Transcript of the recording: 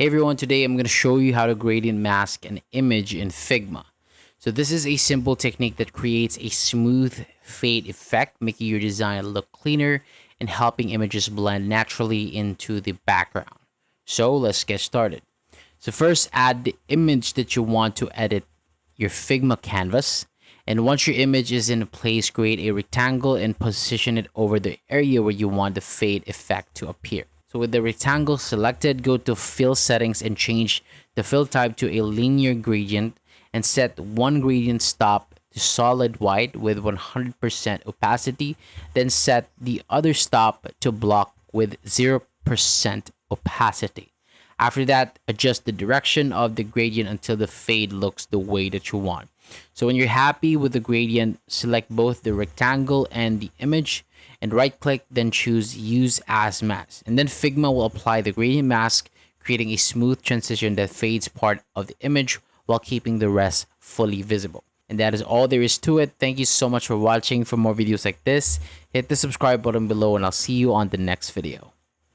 Hey everyone, today I'm going to show you how to gradient mask an image in Figma. So this is a simple technique that creates a smooth fade effect, making your design look cleaner and helping images blend naturally into the background. So let's get started. So first, add the image that you want to edit your Figma canvas. And once your image is in place, create a rectangle and position it over the area where you want the fade effect to appear. So with the rectangle selected, go to Fill Settings and change the fill type to a linear gradient and set one gradient stop to solid white with 100% opacity. Then set the other stop to block with 0% opacity. After that, adjust the direction of the gradient until the fade looks the way that you want. So when you're happy with the gradient, select both the rectangle and the image and right click, then choose Use as Mask. And then Figma will apply the gradient mask, creating a smooth transition that fades part of the image while keeping the rest fully visible. And that is all there is to it. Thank you so much for watching. For more videos like this, hit the subscribe button below and I'll see you on the next video.